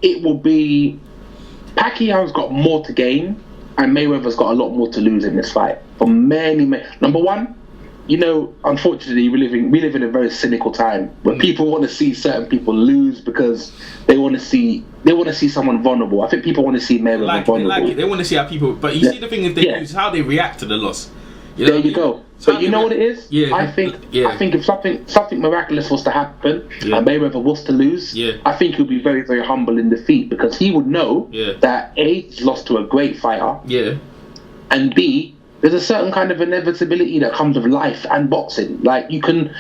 it will be Pacquiao's got more to gain, and Mayweather's got a lot more to lose in this fight. For many. Number one, unfortunately, we live in a very cynical time where people want to see certain people lose because they want to see someone vulnerable. I think people want to see Mayweather vulnerable. They want to see how people. But you see, the thing if they lose, how they react to the loss. There you go. But you know what it is? Yeah. I think if something miraculous was to happen and Mayweather was to lose, I think he'll be very, very humble in defeat because he would know that A, he's lost to a great fighter, and B, there's a certain kind of inevitability that comes with life and boxing. Like you can,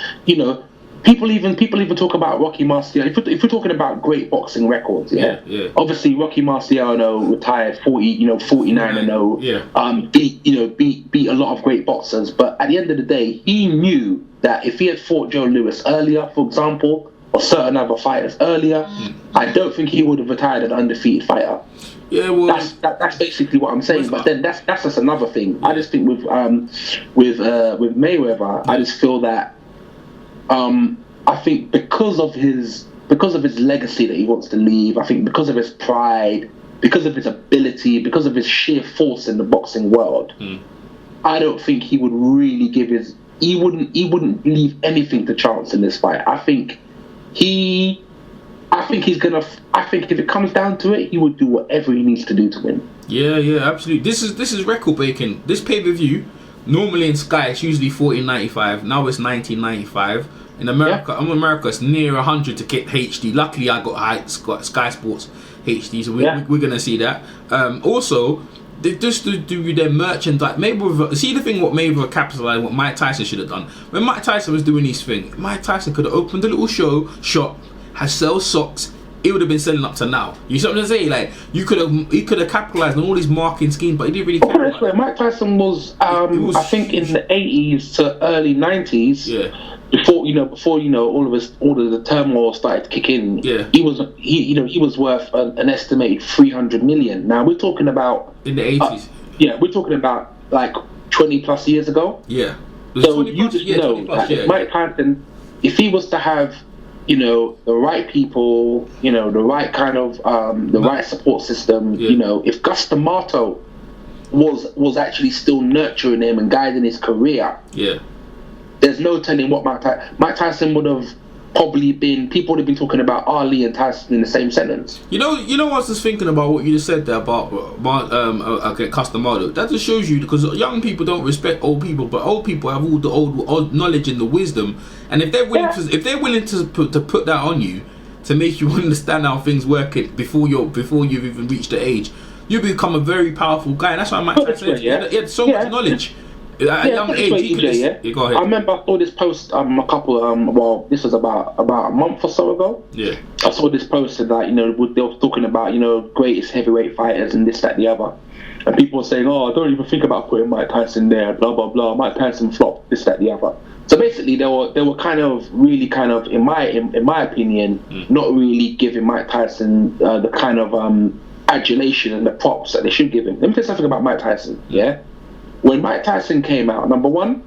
people even talk about Rocky Marciano. If we're talking about great boxing records, obviously Rocky Marciano retired 49-0, beat a lot of great boxers. But at the end of the day, he knew that if he had fought Joe Louis earlier, for example, or certain other fighters earlier, I don't think he would have retired an undefeated fighter. Yeah, well, that's basically what I'm saying. But then that's just another thing. I just think with Mayweather, I just feel that I think because of his legacy that he wants to leave, I think because of his pride, because of his ability, because of his sheer force in the boxing world, I don't think he would really he wouldn't leave anything to chance in this fight. I think if it comes down to it, he would do whatever he needs to do to win. Yeah, absolutely. This is record breaking. This pay-per-view, normally in Sky it's usually $14.95. Now it's $19.95. In America, it's near 100 to get HD. Luckily, I got Sky Sports HD, so we're gonna see that. Also, just to do their merchandise, Mayweather. See the thing, what Mayweather capitalized, what Mike Tyson should have done. When Mike Tyson was doing his thing, Mike Tyson could have opened a little shop, had sell socks. It would have been selling up to now. You see what I'm saying? Like he could have capitalized on all these marketing schemes, but he didn't really care. Mike Tyson was, I think, in the 80s to early 90s. Before all of the turmoil started to kick in. He was worth an estimated 300 million. Now we're talking about in the 80s. We're talking about like 20 plus years ago. So you just know that Mike Tyson, if he was to have the right people, the right kind of the right support system, if Gus D'Amato was actually still nurturing him and guiding his career, there's no telling what Mike Tyson would have probably been. People would have been talking about Ali and Tyson in the same sentence. You know, I was just thinking about what you just said there about Gus D'Amato. That just shows you, because young people don't respect old people, but old people have all the old knowledge and the wisdom. And if they're willing to put that on you to make you understand how things work before you've even reached the age, you become a very powerful guy. And that's why Mike Tyson he had so much knowledge. At a young age, go ahead. I remember I saw this post this was about a month or so ago. I saw this post that they were talking about greatest heavyweight fighters and this, that, the other, and people were saying, I don't even think about putting Mike Tyson there, blah blah blah. Mike Tyson flopped, this, that, the other. So basically, they were kind of in my opinion, not really giving Mike Tyson the kind of adulation and the props that they should give him. Let me tell you something about Mike Tyson. When Mike Tyson came out, number one,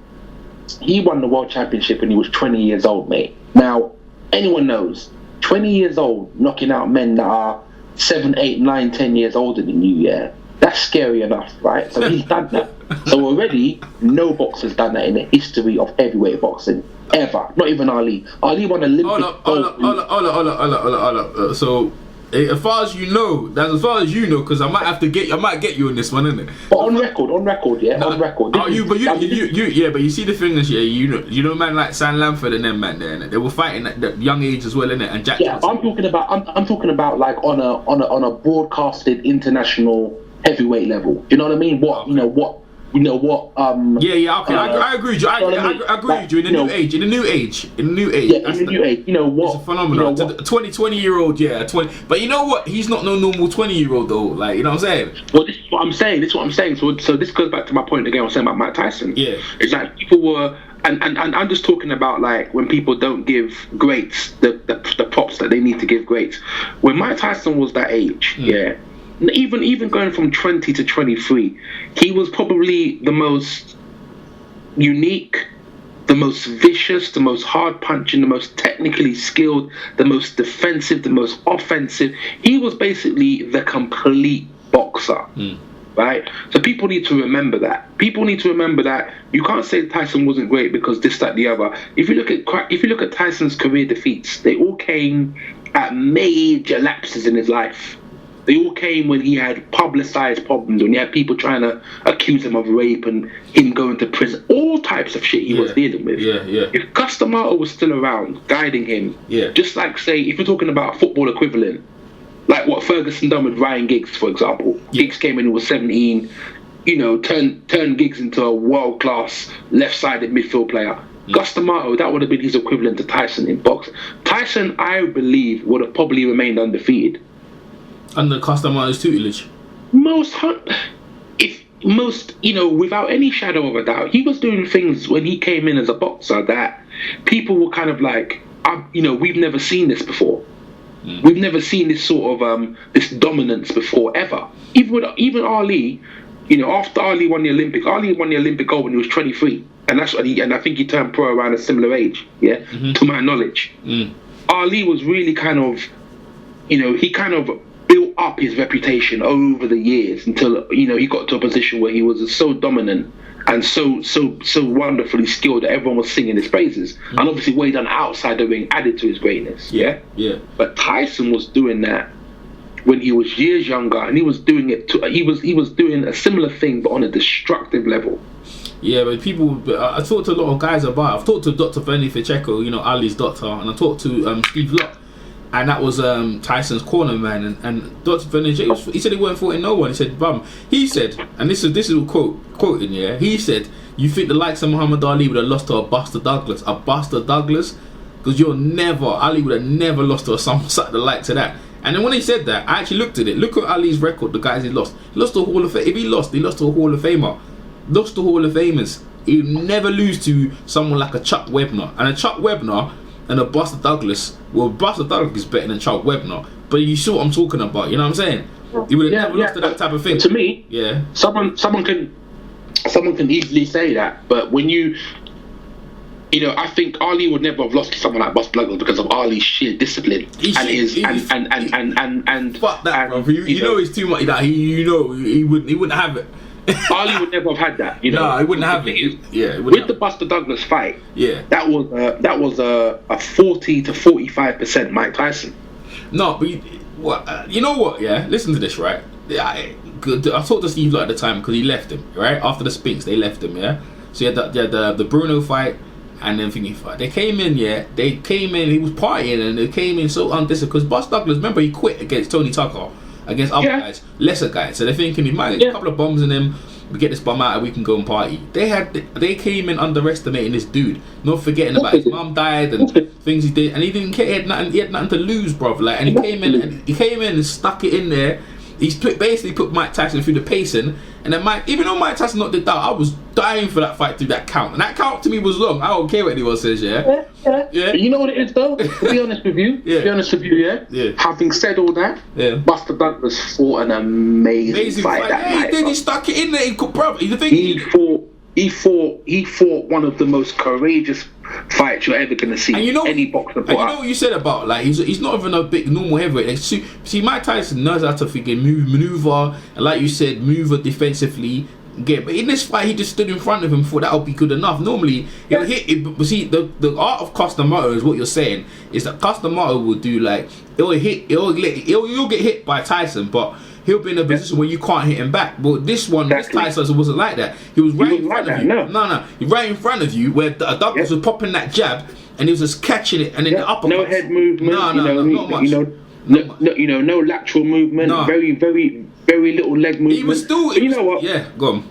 he won the world championship when he was 20 years old, mate. Now, anyone knows, 20 years old, knocking out men that are 7, 8, 9, 10 years older than you, that's scary enough, right? So he's done that. So already, no boxer's done that in the history of heavyweight boxing, ever. Not even Ali. Ali won Olympic gold. Hold up. So, as far as you know, because I might get you on this one, innit? But on record, on record. But you see the thing is, you know, man like Sam Lamford and them man there, innit? They were fighting at the young age as well, innit? And Jack. Yeah, I'm talking about like on a broadcasted international heavyweight level. Do you know what I mean? I agree with you. I agree with you. In the new age. It's a phenomenon. 20-year-old, 20. But you know what? He's not no normal 20-year-old though. Like, you know what I'm saying? Well, this is what I'm saying. So this goes back to my point again. I was saying about Mike Tyson. It's like people were, and I'm just talking about like when people don't give greats the props that they need to give greats. When Mike Tyson was that age, even going from 20 to 23, he was probably the most unique, the most vicious, the most hard punching, the most technically skilled, the most defensive, the most offensive. He was basically the complete boxer. Right? So people need to remember that. People need to remember that you can't say Tyson wasn't great because this, that, the other. If you look at Tyson's career defeats, they all came at major lapses in his life. They all came when he had publicized problems, when he had people trying to accuse him of rape and him going to prison. All types of shit he was dealing with. If Cus D'Amato was still around, guiding him, just like, say, if you're talking about a football equivalent, like what Ferguson done with Ryan Giggs, for example. Giggs came in, he was 17, turned Giggs into a world-class left-sided midfield player. Cus D'Amato, that would have been his equivalent to Tyson in boxing. Tyson, I believe, would have probably remained undefeated. Under Cus D'Amato's tutelage? Without any shadow of a doubt, he was doing things when he came in as a boxer that people were kind of like, we've never seen this before. We've never seen this sort of this dominance before, ever. Even Ali, after Ali won the Olympic gold when he was 23, and I think he turned pro around a similar age, to my knowledge. Ali was really kind of, he kind of built up his reputation over the years until he got to a position where he was so dominant and so wonderfully skilled that everyone was singing his praises. And obviously what he done outside the ring added to his greatness. But Tyson was doing that when he was years younger, and he was doing it he was doing a similar thing but on a destructive level. Yeah, but I talked to a lot of guys about it. I've talked to Dr. Benny Pacheco, Ali's doctor, and I talked to Steve Lott, and that was Tyson's corner man, and Dr. Benny, he said he weren't fighting no one. He said, he said, and this is a quoting, he said, you think the likes of Muhammad Ali would have lost to a Buster Douglas? Because Ali would have never lost to someone like the likes of that. And then when he said that, I actually looked at it. Look at Ali's record, the guys he lost. He lost to a Hall of Fame. If he lost to a Hall of Famer. Lost to Hall of Famers. He'd never lose to someone like a Chuck Webner. And a Chuck Webner and a Buster Douglas, Buster Douglas is better than Chuck Webner. But you see what I'm talking about, you know what I'm saying? He would have never lost to that type of thing. To me, someone can easily say that, but when I think Ali would never have lost to someone like Buster Douglas because of Ali's sheer discipline and fuck that, bro. It's too much that he wouldn't have it. Ali would never have had that, No, he wouldn't have it. With the Buster Douglas fight, that was a 40 to 45% Mike Tyson. No, but you know what? Yeah, listen to this, right? I talked to Steve Lott at the time because he left him, right? After the Spinks, they left him, yeah? So you had the Bruno fight and then thingy fight. They came in, he was partying and they came in so undisciplined because Buster Douglas, remember, he quit against Tony Tucker, against other guys, lesser guys. So they're thinking, he might get a couple of bombs in him, we get this bum out and we can go and party. They came in underestimating this dude, not forgetting about his mum died and things he did, and he didn't care. He had nothing to lose, bruv. Like, and he came in and stuck it in there. He's basically put Mike Tyson through the pacing, and then even though Mike Tyson not did that, I was dying for that fight through that count, and that count to me was long. I don't care what anyone says, yeah. You know what it is though? To be honest with you, having said all that, Buster Douglas fought an amazing fight that night. He stuck it in there. He fought one of the most courageous fights you're ever gonna see. Any boxer put up. You know what you said about, like, he's not even a big normal heavyweight. Like, see, Mike Tyson knows how to maneuver, and like you said, maneuver defensively. But in this fight, he just stood in front of him, thought that would be good enough. Normally, he'll hit it. But see, the art of Cus D'Amato is what you're saying. Is that Cus D'Amato will do, like, he'll get hit by Tyson, but he'll be in a position where you can't hit him back. But this Tyson wasn't like that. He was right in front of you. No, he right in front of you where Douglas was popping that jab, and he was just catching it, and then the uppercut. No head movement. Not much. No lateral movement. No. Very, very, very little leg movement. He was still. But you know what? Yeah, go on.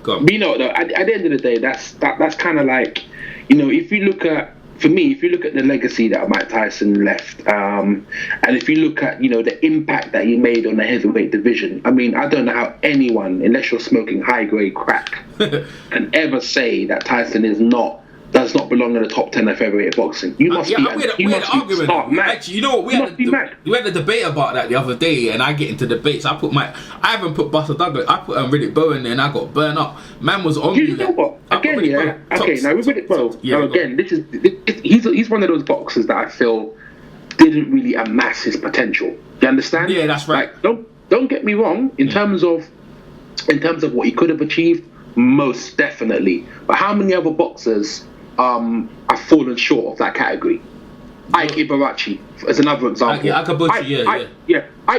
But you know what, though, at the end of the day, that's kind of like, if you look at the legacy that Mike Tyson left, and if you look at, the impact that he made on the heavyweight division, I mean, I don't know how anyone, unless you're smoking high-grade crack, can ever say that Tyson is not does not belong in the top 10 of heavyweight boxing. You must be start mad. Actually, you know what? We had a debate about that the other day, and I get into debates. I haven't put Buster Douglas. I put Riddick Bowe in there, and I got burnt up. Man was on me. You know what? Again, yeah. Okay, now with Riddick Bowe. Now again, he's one of those boxers that I feel didn't really amass his potential. Do you understand? Yeah, that's right. Like, don't get me wrong. In terms of what he could have achieved, most definitely. But how many other boxers have fallen short of that category? Ike Ibarrachi as another example. Ike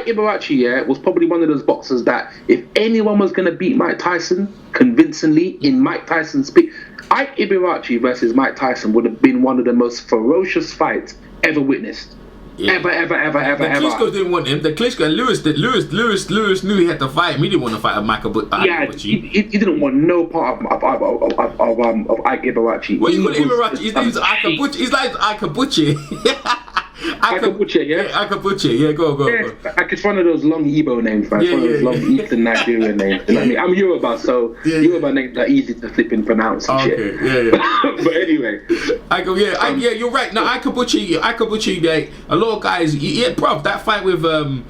Ibarrachi, was probably one of those boxers that if anyone was going to beat Mike Tyson convincingly in Mike Tyson's speech, Ike Ibarrachi versus Mike Tyson would have been one of the most ferocious fights ever witnessed. Yeah. Ever. Klitschko didn't want him. The Klitschko and Lewis knew he had to fight him. He didn't want to fight a Ibarrachi. He didn't want no part of Ike Ibarrachi. What do you call Ibarrachi? His name's Akabuchi. His name's Akabuchi. Akabuchi, yeah? Akabuchi, yeah, go. Like it's one of those long Igbo names, man. It's one of those long Eastern Nigerian names. You know what I mean? I'm Yoruba, so Yoruba names are easy to flip and pronounce and shit. Yeah. But anyway. You're right. Now, Akabuchi, a lot of guys, bruv, that fight with him,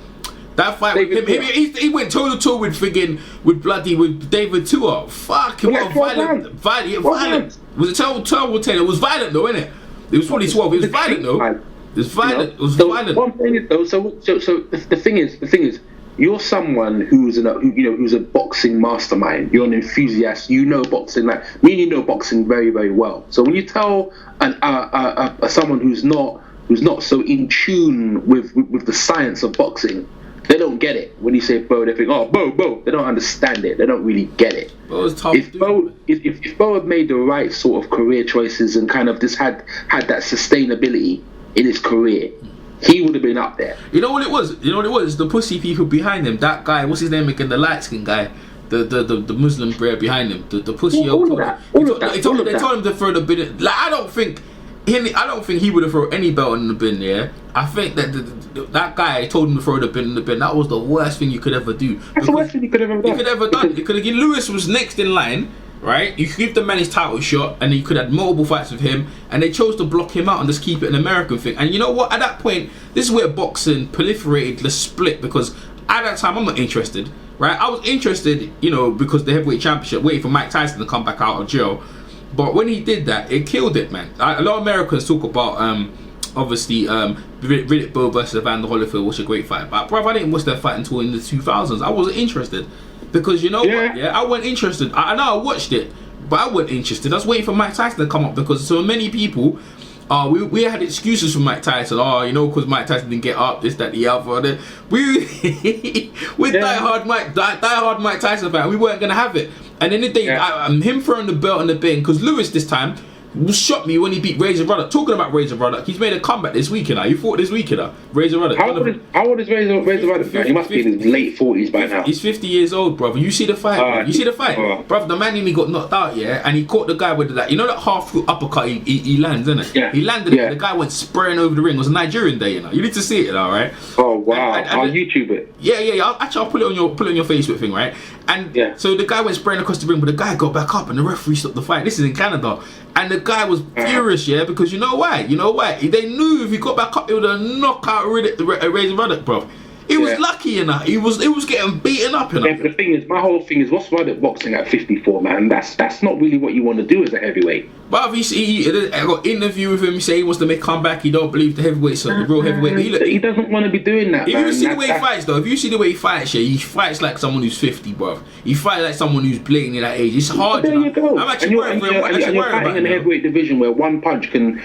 he went toe to toe with David Tua. Fuck, what violent. Was it 12-10? It was violent though, innit? It was 2012. It was violent though. It's violent. It was violent. One thing is though, so the thing is, you're someone who's a boxing mastermind. You're an enthusiast. You know boxing you know boxing very, very well. So when you tell someone who's not so in tune with the science of boxing, they don't get it. When you say Bo, they think, oh, Bo. They don't understand it. They don't really get it. Bo's tough. If Bo had made the right sort of career choices and kind of just had that sustainability in his career, he would have been up there. You know what it was? The pussy people behind him. That guy, what's his name again? The light skinned guy. The Muslim brer behind him. The pussy. They told him to throw the bin in. Like, I don't think he would have thrown any belt in the bin. Yeah, I think that guy told him to throw the bin in the bin. That was the worst thing you could ever do. That's the worst thing you could have ever done. Lewis was next in line. Right, you could give the man his title shot, and you could have multiple fights with him, and they chose to block him out and just keep it an American thing. And you know what? At that point, this is where boxing proliferated the split, because at that time I'm not interested. Right, I was interested, because the heavyweight championship, waiting for Mike Tyson to come back out of jail. But when he did that, it killed it, man. A lot of Americans talk about obviously Riddick Bowe versus Evander Holyfield was a great fight, but bro, I didn't watch that fight until in the 2000s. I wasn't interested. Because you know what? Yeah, I wasn't interested. I know I watched it, but I wasn't interested. I was waiting for Mike Tyson to come up, because so many people, we had excuses for Mike Tyson. Because Mike Tyson didn't get up, this, that, the other. We're diehard Mike Tyson fan. We weren't gonna have it. And then the day, him throwing the belt in the bin, because Lewis this time shot me when he beat Razor Ruddock. Talking about Razor Ruddock, he's made a comeback this weekend. He fought this weekend. Razor Ruddock. How old is Razor Ruddock? He must be in his late 40s by now. He's 50 years old, brother. You see the fight, brother. The man nearly got knocked out, and he caught the guy with that. You know that half foot uppercut he lands, isn't it? Yeah. He landed it. The guy went spraying over the ring. It was a Nigerian day, You need to see it, all right? Oh wow! I'll YouTube it. Yeah. I'll put it on your Facebook thing, right? And so the guy went spraying across the ring, but the guy got back up, and the referee stopped the fight. This is in Canada. And the guy was furious, because you know why? They knew if he got back up, he would have knocked out Razor Ruddock, bro. He was lucky enough. He was getting beaten up enough. Yeah, but the thing is, my whole thing is, what's Ruddock boxing at 54, man? That's not really what you want to do as a heavyweight. But I got an interview with him. He said he wants to make a comeback. He don't believe the heavyweights are the real heavyweight. He doesn't want to be doing that. If you see the way he fights, though, he fights like someone who's 50, bro. He fights like someone who's blatantly that age. It's hard. There you go. I'm actually worried for him. You're fighting in a heavyweight division where one punch can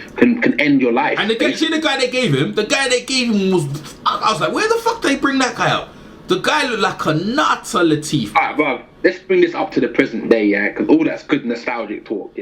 end your life. And the guy they gave him was. I was like, where the fuck did they bring that guy out? The guy looked like a nutter, Lateef. Alright, bro. Let's bring this up to the present day, because all that's good nostalgic talk,